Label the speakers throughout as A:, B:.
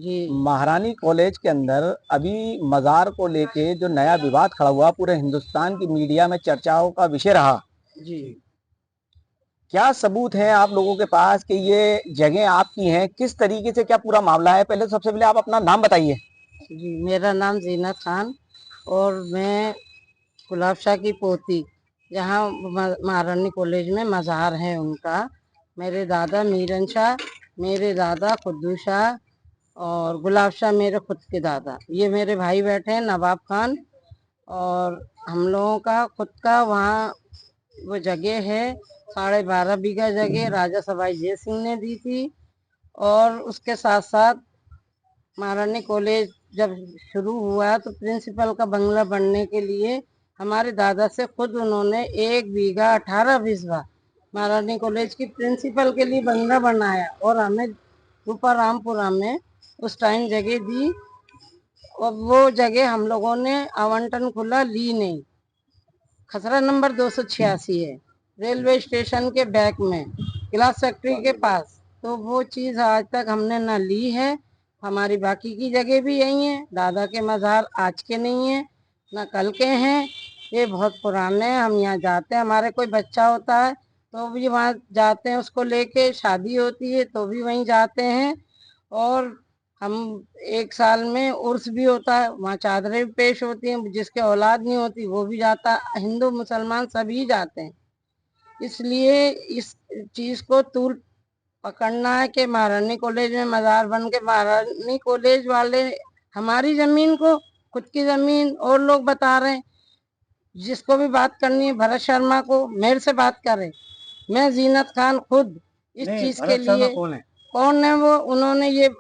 A: जी
B: महारानी कॉलेज के अंदर अभी मजार को लेके जो नया विवाद खड़ा हुआ, पूरे हिंदुस्तान की मीडिया में चर्चाओं का विषय रहा।
A: जी
B: क्या सबूत है आप लोगों के पास कि ये जगह आपकी हैं? किस तरीके से क्या पूरा मामला है? पहले सबसे पहले आप अपना नाम बताइए।
A: जी मेरा नाम जीनत खान और मैं गुलाब शाह की पोती, जहाँ महारानी कॉलेज में मज़ार है उनका। मेरे दादा मीरन शाह, मेरे दादा खुद्दू शाह और गुलाब शाह मेरे खुद के दादा। ये मेरे भाई बैठे हैं नवाब खान। और हम लोगों का खुद का वहाँ वो जगह है, 12.5 बीघा जगह राजा सवाई जय सिंह ने दी थी। और उसके साथ साथ महारानी कॉलेज जब शुरू हुआ तो प्रिंसिपल का बंगला बनने के लिए हमारे दादा से खुद उन्होंने 1 बीघा 18 बिस्वा महारानी कॉलेज की प्रिंसिपल के लिए बंगला बनाया और हमें रूपा रामपुरा में उस टाइम जगह दी। और वो जगह हम लोगों ने आवंटन खुला ली नहीं। खसरा नंबर 286 है, रेलवे स्टेशन के बैक में, ग्लास फैक्ट्री के पास। तो वो चीज आज तक हमने ना ली है। हमारी बाकी की जगह भी यही है। दादा के मज़ार आज के नहीं है ना कल के हैं, ये बहुत पुराने हैं। हम यहाँ जाते हैं, हमारे कोई बच्चा होता है तो भी वहाँ जाते हैं, उसको लेके शादी होती है तो भी वहीं जाते हैं। और हम 1 साल में उर्स भी होता है, वहाँ चादरें भी पेश होती हैं। जिसके औलाद नहीं होती वो भी जाता है, हिंदू मुसलमान सभी जाते हैं। इसलिए इस चीज को तूल पकड़ना है कि महारानी कॉलेज में मजार बन के महारानी कॉलेज वाले हमारी जमीन को, खुद की जमीन और लोग बता रहे हैं। जिसको भी बात करनी है भरत शर्मा को मेरे से बात करे। मैं जीनत खान खुद इस चीज के लिए, कौन है वो, उन्होंने ये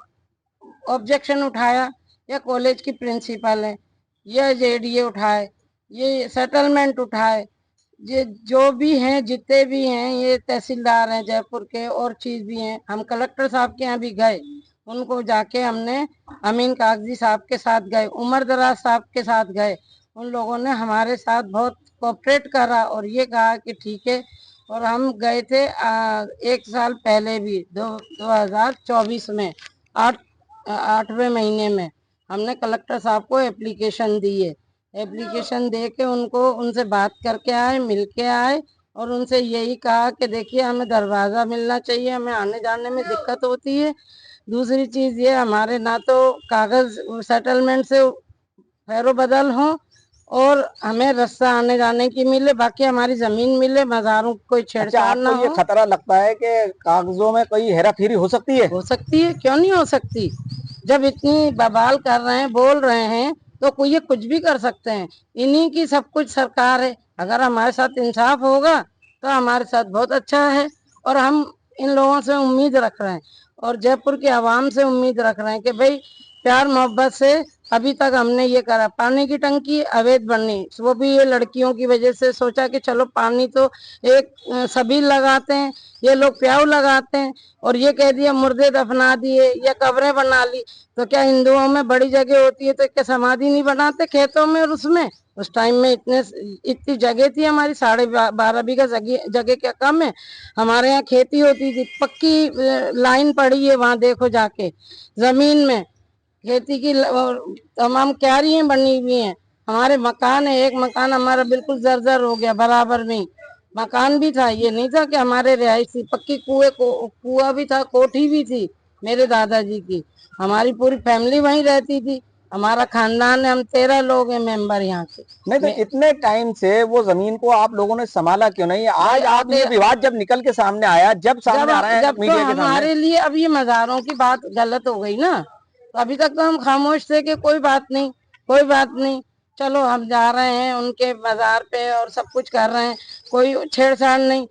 A: ऑब्जेक्शन उठाया या कॉलेज की प्रिंसिपल है या जेडीए उठाए, ये सेटलमेंट उठाए, ये जो भी हैं जितने भी हैं, ये तहसीलदार हैं जयपुर के और चीज भी हैं। हम कलेक्टर साहब के यहाँ भी गए, उनको जाके हमने अमीन कागजी साहब के साथ गए, उमर दराज साहब के साथ गए। उन लोगों ने हमारे साथ बहुत कोऑपरेट करा और ये कहा कि ठीक है। और हम गए थे 1 साल पहले भी 2024 में 8वें महीने में हमने कलेक्टर साहब को एप्लीकेशन दी है। एप्लीकेशन दे के उनको, उनसे बात करके आए, मिल के आए और उनसे यही कहा कि देखिए हमें दरवाज़ा मिलना चाहिए, हमें आने जाने में दिक्कत होती है। दूसरी चीज़ ये, हमारे ना तो कागज़ सेटलमेंट से फेरो बदल हो और हमें रास्ता आने जाने की मिले, बाकी हमारी ज़मीन मिले, मज़ारों की कोई
B: अच्छा,
A: छेड़छाड़ ना
B: आपको ये
A: हो।
B: खतरा लगता है कि कागजों में कोई हेरा फेरी हो सकती है?
A: हो सकती है, क्यों नहीं हो सकती। जब इतनी बवाल कर रहे हैं, बोल रहे हैं, तो कोई ये कुछ भी कर सकते हैं। इन्हीं की सब कुछ सरकार है। अगर हमारे साथ इंसाफ होगा तो हमारे साथ बहुत अच्छा है। और हम इन लोगों से उम्मीद रख रहे हैं और जयपुर की आवाम से उम्मीद रख रहे हैं कि भाई प्यार मोहब्बत से अभी तक हमने ये करा। पानी की टंकी अवैध बनी, वो भी ये लड़कियों की वजह से सोचा कि चलो पानी तो एक सभी लगाते हैं, ये लोग प्याऊ लगाते हैं। और ये कह दिया मुर्दे दफना दिए या कब्रें बना ली। तो क्या हिंदुओं में बड़ी जगह होती है तो क्या समाधि नहीं बनाते खेतों में? और उसमें उस टाइम में इतनी जगह थी हमारी, 12.5 बीघा जगह क्या कम है? हमारे यहाँ खेती होती थी, पक्की लाइन पड़ी है वहाँ, देखो जाके जमीन में खेती की तमाम क्यारियां बनी हुई हैं। हमारे मकान है, एक मकान हमारा बिल्कुल जर्जर हो गया, बराबर में मकान भी था। ये नहीं था कि हमारे रिहायशी, पक्की कुआं भी था, कोठी भी थी मेरे दादाजी की। हमारी पूरी फैमिली वहीं रहती थी, हमारा खानदान है, हम 13 लोग हैं मेंबर यहाँ के।
B: नहीं तो इतने टाइम से वो जमीन को आप लोगों ने संभाला क्यों नहीं? आज आप ये विवाद जब निकल के सामने आया, जब सामने आ रहा है
A: जब तो
B: मीडिया के सामने।
A: हमारे लिए अब ये मज़ारों की बात गलत हो गई ना, तो अभी तक तो हम खामोश थे कि कोई बात नहीं, कोई बात नहीं, चलो हम जा रहे हैं उनके मज़ार पे और सब कुछ कर रहे हैं, कोई छेड़छाड़ नहीं।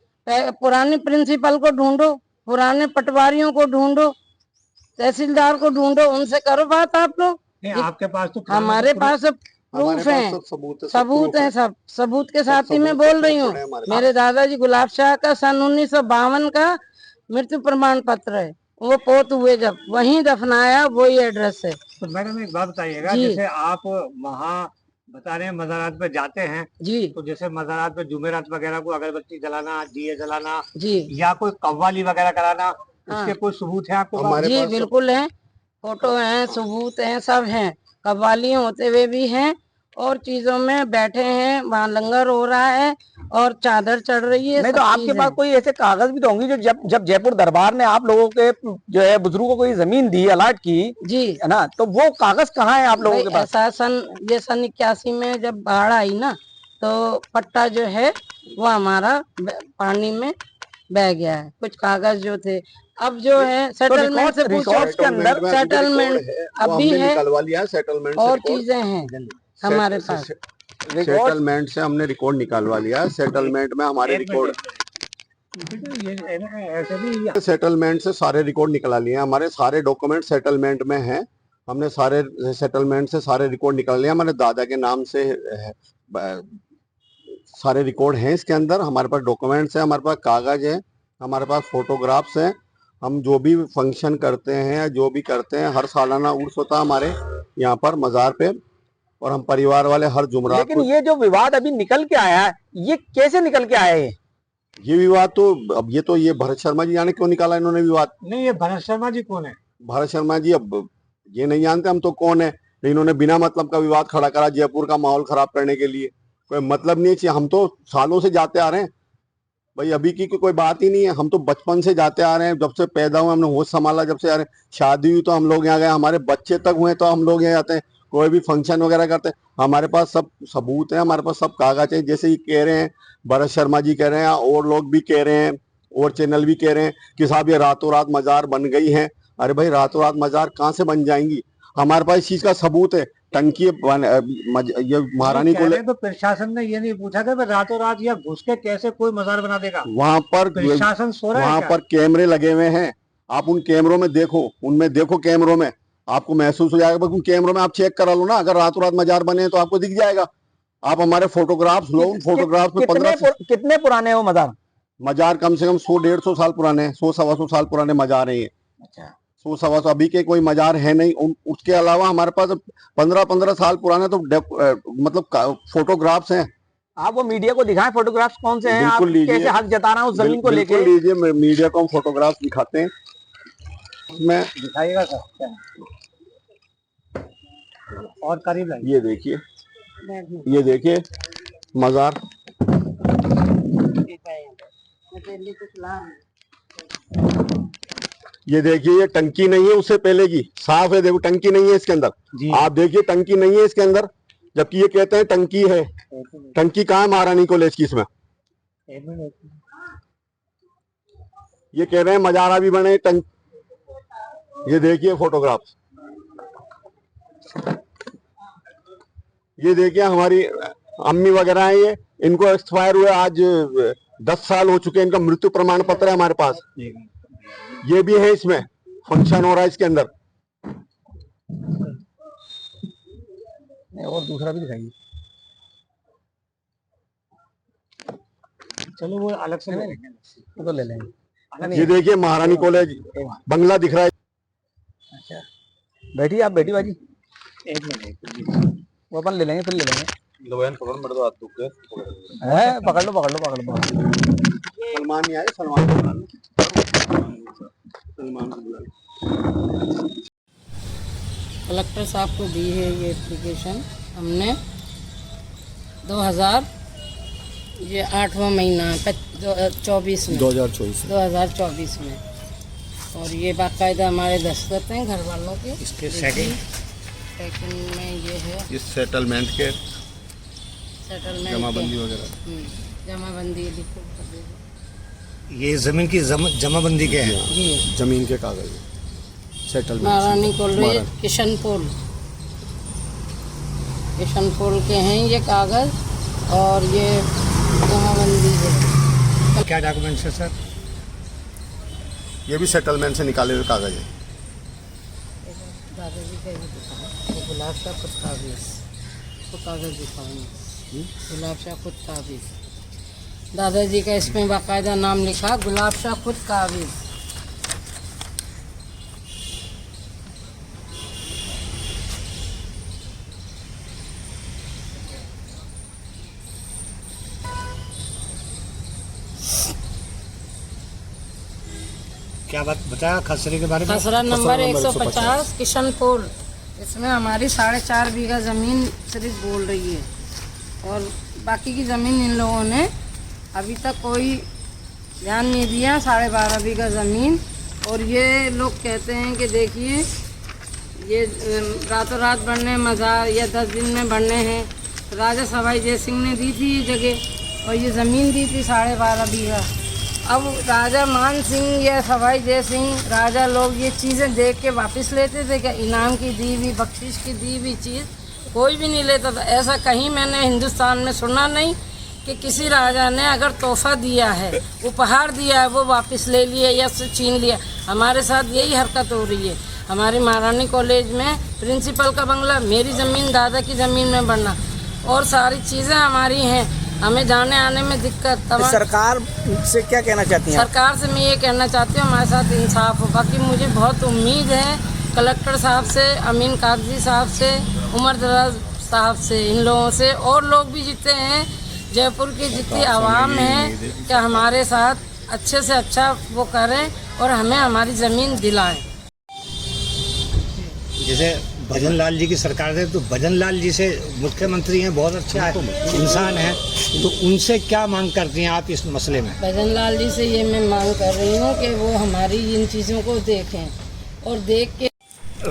A: पुराने प्रिंसिपल को ढूंढो, पुराने पटवारियों को ढूंढो, तहसीलदार को ढूंढो, उनसे करो बात आप लोग।
C: नहीं, आपके पास तो
A: हमारे पास प्रूफ है, सबूत है, सब सबूत के साथ ही मैं बोल रही हूँ। मेरे दादाजी गुलाब शाह का सन 1952 का मृत्यु प्रमाण पत्र है, वो पोत हुए जब वहीं दफनाया, वही एड्रेस है।
C: तो मैडम एक बात बताइएगा,
A: जी
C: जैसे आप वहाँ बता रहे हैं मज़ारात पे जाते हैं,
A: जी
C: तो जैसे मज़ारात पे जुमेरात वगैरह को अगरबत्ती जलाना, दिए जलाना
A: जी
C: या कोई कव्वाली वगैरह कराना,
A: हाँ
C: उसके कोई सबूत है आपके पास?
A: जी बिल्कुल है। फोटो हैं, सबूत हैं, सब हैं। कव्वाली होते हुए भी हैं और चीजों में बैठे हैं, वहाँ लंगर हो रहा है और चादर चढ़ रही है।
B: नहीं तो
A: सब
B: आपके
A: चीज
B: पास
A: है।
B: कोई ऐसे कागज भी तो होंगे जो जब जयपुर दरबार ने आप लोगों के जो है बुजुर्गों को ये जमीन दी, अलाट की,
A: जी
B: है ना, तो वो कागज कहाँ है आप लोगों
A: भाई,
B: के पास?
A: ऐसा ये सन 81 में जब बाढ़ आई ना, तो पट्टा जो है वो हमारा पानी में बह गया है। कुछ कागज जो थे, अब जो है
B: तो
A: सेटलमेंट से पूछो।
B: रिकॉर्ड्स के अंदर
A: सेटलमेंट अभी है,
D: निकलवा लिया सेटलमेंट से
A: और
D: रिकॉर्ड।
A: चीजें हैं हमारे पास।
B: रिकॉर्ड
D: सेटलमेंट से हमने रिकॉर्ड निकालवा लिया। सेटलमेंट में हमारे रिकॉर्ड,
C: ऐसे भी
D: सेटलमेंट से सारे रिकॉर्ड निकला लिए हैं। हमारे सारे डॉक्यूमेंट सेटलमेंट में हैं। हमने सारे सेटलमेंट से सारे रिकॉर्ड निकाल लिए। हमारे दादा के नाम से सारे रिकॉर्ड हैं इसके अंदर। हमारे पास डॉक्यूमेंट्स हैं, हमारे पास कागज है, हमारे पास फोटोग्राफ्स हैं। हम जो भी फंक्शन करते हैं, जो भी करते हैं, हर सालाना उर्स होता है हमारे यहाँ पर मज़ार पे, और हम परिवार वाले हर जुमरात
B: लेकिन ये जो विवाद अभी निकल के आया है, ये कैसे निकल के आया है?
D: ये विवाद तो अब ये भरत शर्मा जी जाने क्यों निकाला इन्होंने विवाद।
C: नहीं, ये भरत शर्मा जी कौन है?
D: भरत शर्मा जी अब ये नहीं जानते हम तो कौन है, लेकिन इन्होंने बिना मतलब का विवाद खड़ा करा जयपुर का माहौल खराब करने के लिए। कोई मतलब नहीं है। हम तो सालों से जाते आ रहे हैं भाई, अभी की कोई बात ही नहीं है। हम तो बचपन से जाते आ रहे हैं, जब से पैदा हुए हमने होश संभाला, जब से आ रहे हैं। शादी हुई तो हम लोग यहाँ गए, हमारे बच्चे तक हुए तो हम लोग यहाँ जाते हैं। कोई भी फंक्शन वगैरह करते हैं, हमारे पास सब सबूत है, हमारे पास सब कागज है। जैसे ये कह रहे हैं, भरत शर्मा जी कह रहे हैं, और लोग भी कह रहे हैं, और चैनल भी कह रहे हैं कि साहब ये रातों रात मजार बन गई है। अरे भाई, रातों रात मजार कहाँ से बन जाएंगी? हमारे पास इस चीज का सबूत है। टंकी ये महारानी को
C: तो प्रशासन ने ये नहीं पूछा कि रातों रात या घुस के कैसे कोई मजार बना देगा?
D: वहां पर
C: प्रशासन सो रहा है
D: वहां
C: क्या?
D: पर कैमरे लगे हुए हैं। आप उन कैमरों में देखो, उनमें देखो कैमरों में, आपको महसूस हो जाएगा। उन कैमरों में आप चेक करा लो ना, अगर रातों रात मजार बने हैं तो आपको दिख जाएगा। आप हमारे फोटोग्राफ्स लो, फोटोग्राफ्स में 15
B: कितने पुराने हो मजार?
D: मजार कम से कम 100-150 साल पुराने हैं, 100-125 साल पुराने मजार हैं ये।
B: अच्छा,
D: 100-125 अभी के कोई मजार है नहीं। उसके अलावा हमारे पास 15-15 साल पुराने तो मतलब फोटोग्राफ्स हैं।
B: आप वो मीडिया को दिखाएं फोटोग्राफ्स कौन से हैं, आप
D: बिल्कुल लीजिए।
B: कैसे हक जता रहे हैं उस जमीन को लेके।
D: बिल्कुल लीजिए, मीडिया को हम फोटोग्राफ्स दिखाते हैं। इसमें
C: दिखाइएगा सर, और करीब लाइए।
D: ये देखिए मजार। ये देखिए, ये टंकी नहीं है उससे पहले की, साफ है। देखो टंकी नहीं है इसके अंदर। आप देखिए टंकी नहीं है इसके अंदर, जबकि ये कहते हैं टंकी है। टंकी कहाँ है महारानी कॉलेज की? इसमें ये कह रहे हैं मजारा भी बने ये देखिए फोटोग्राफ। ये देखिए हमारी अम्मी वगैरह है, ये इनको एक्सपायर हुए आज 10 साल हो चुके हैं। इनका मृत्यु प्रमाण पत्र है हमारे पास। ये भी है, इसमें फंक्शन हो रहा है इसके अंदर।
B: और दूसरा भी दिखाइए।
C: चलो वो अलग से ले लेंगे,
B: वो तो ले लेंगे।
D: ये देखिए महारानी कॉलेज बंगला दिख रहा है।
B: अच्छा, बैठिए आप, बैठी बाजी,
C: एक मिनट,
B: वो अपन ले लेंगे, फिर ले लेंगे।
D: पकड़ लो,
B: है, पकड़ लो पकड़ लो पकड़ लो।
D: सलमान नहीं आए, सलमान को बुला लो।
A: कलेक्टर साहब को दी है ये एप्लीकेशन हमने 2000 ये 8वां महीना 24 में 2024 में। और ये बाकायदा हमारे दस्तखत हैं घर वालों के।
C: इसके सेकंड
A: में ये है
D: इस सेटलमेंट के
A: सेटलमेंट
D: जमाबंदी वगैरह।
A: जमाबंदी लिखो कर दीजिए।
C: ये जमीन की जमाबंदी के हैं।
A: जी,
D: जमीन के कागज सेटलमेंट।
A: महारानी कॉलेज किशनपुर के हैं ये कागज, और ये जमाबंदी है।
C: क्या डॉक्यूमेंट्स है सर?
D: ये भी सेटलमेंट से निकाले हुए कागज है।
A: दादाजी का ये दिखाओ, वो गुलाब शाह खुद कागज, तो कागज दिखाएंगे। गुलाब शाह खुद कागज, दादाजी का इसमें बाकायदा नाम लिखा, गुलाब शाह खुद कागज।
C: क्या बात बताया खसरे के बारे में?
A: खसरा नंबर 150 किशनपुर। इसमें हमारी 4.5 बीघा ज़मीन सिर्फ बोल रही है, और बाकी की ज़मीन इन लोगों ने अभी तक कोई ध्यान नहीं दिया। 12.5 बीघा ज़मीन, और ये लोग कहते हैं कि देखिए ये रातों रात बनने मज़ार या 10 दिन में बनने हैं। राजा सवाई जय सिंह ने दी थी ये जगह, और ये ज़मीन दी थी 12.5 बीघा। अब राजा मान सिंह या सवाई जय सिंह राजा लोग ये चीज़ें देख के वापस लेते थे क्या? इनाम की दी हुई, बख्शिश की दी हुई चीज़ कोई भी नहीं लेता था। ऐसा कहीं मैंने हिंदुस्तान में सुना नहीं कि किसी राजा ने अगर तोहफा दिया है, उपहार दिया है, वो वापस ले लिया या उससे छीन लिया। हमारे साथ यही हरकत हो रही है। हमारी महारानी कॉलेज में प्रिंसिपल का बंगला, मेरी ज़मीन दादा की ज़मीन में बनना, और सारी चीज़ें हमारी हैं। हमें जाने आने में दिक्कत।
B: सरकार से क्या कहना चाहती हैं?
A: सरकार से मैं ये कहना चाहती हूँ हमारे साथ इंसाफ हो। बाकी मुझे बहुत उम्मीद है कलेक्टर साहब से, अमीन कागजी साहब से, उमर दराज साहब से, इन लोगों से, और लोग भी जितने हैं जयपुर की जितनी आवाम है कि हमारे साथ अच्छे से अच्छा वो करें और हमें हमारी ज़मीन दिलाएं।
C: जैसे भजन लाल जी की सरकार है, तो भजन लाल जी से मुख्यमंत्री हैं, बहुत अच्छा इंसान है, तो उनसे क्या मांग करती हैं आप इस मसले में?
A: भजन लाल जी से ये मैं मांग कर रही हूँ कि वो हमारी इन चीज़ों को देखें, और देख के।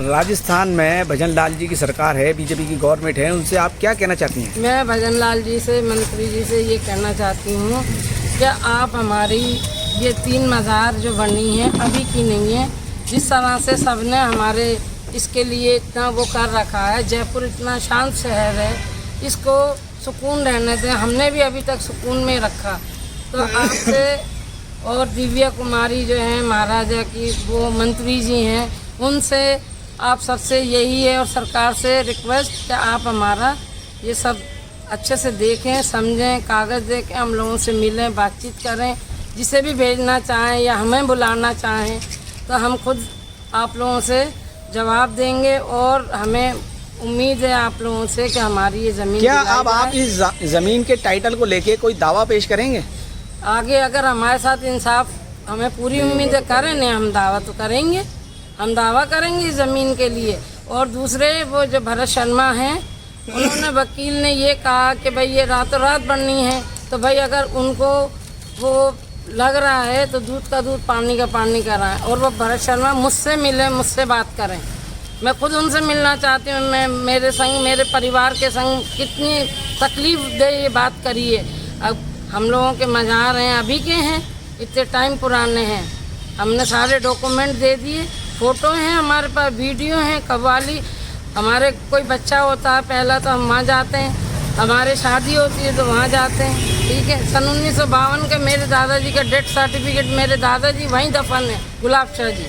B: राजस्थान में भजन लाल जी की सरकार है, बीजेपी की गवर्नमेंट है, उनसे आप क्या कहना चाहती हैं?
A: मैं भजन लाल जी से, मंत्री जी से ये कहना चाहती हूँ कि आप हमारी ये 3 मज़ार जो बनी हैं अभी की नहीं है। जिस तरह से सबने हमारे इसके लिए इतना वो कर रखा है, जयपुर इतना शांत शहर है, इसको सुकून रहने दें। हमने भी अभी तक सुकून में रखा। तो आपसे और दिव्या कुमारी जो हैं महाराजा की वो मंत्री जी हैं, उनसे आप सबसे यही है, और सरकार से रिक्वेस्ट कि आप हमारा ये सब अच्छे से देखें, समझें, कागज़ दे के हम लोगों से मिलें, बातचीत करें। जिसे भी भेजना चाहें या हमें बुलाना चाहें तो हम खुद आप लोगों से जवाब देंगे, और हमें उम्मीद है आप लोगों से कि हमारी ये ज़मीन।
B: क्या अब आप इस ज़मीन के टाइटल को लेके कोई दावा पेश करेंगे?
A: आगे अगर हमारे साथ इंसाफ, हमें पूरी उम्मीद है, करें नहीं, हम दावा तो करेंगे, हम दावा करेंगे इस ज़मीन के लिए। और दूसरे वो जो भरत शर्मा हैं, उन्होंने वकील ने ये कहा कि भाई ये रातों रात बननी है, तो भाई अगर उनको वो लग रहा है तो दूध का दूध, पानी का पानी कराएं, और वो भरत शर्मा मुझसे मिले, मुझसे बात करें। मैं खुद उनसे मिलना चाहती हूँ। मैं मेरे संग, मेरे परिवार के संग कितनी तकलीफ दे ये बात करी है। अब हम लोगों के मज़ार हैं, अभी के हैं, इतने टाइम पुराने हैं। हमने सारे डॉक्यूमेंट दे दिए, फ़ोटो हैं हमारे पास, वीडियो हैं। कव्वाली, हमारे कोई बच्चा होता है पहला तो हम वहाँ जाते हैं, हमारे शादी होती है तो वहाँ जाते हैं। ठीक है, सन 1952 के मेरे दादाजी का डेथ सर्टिफिकेट, मेरे दादाजी वहीं दफन है, गुलाब शाह जी।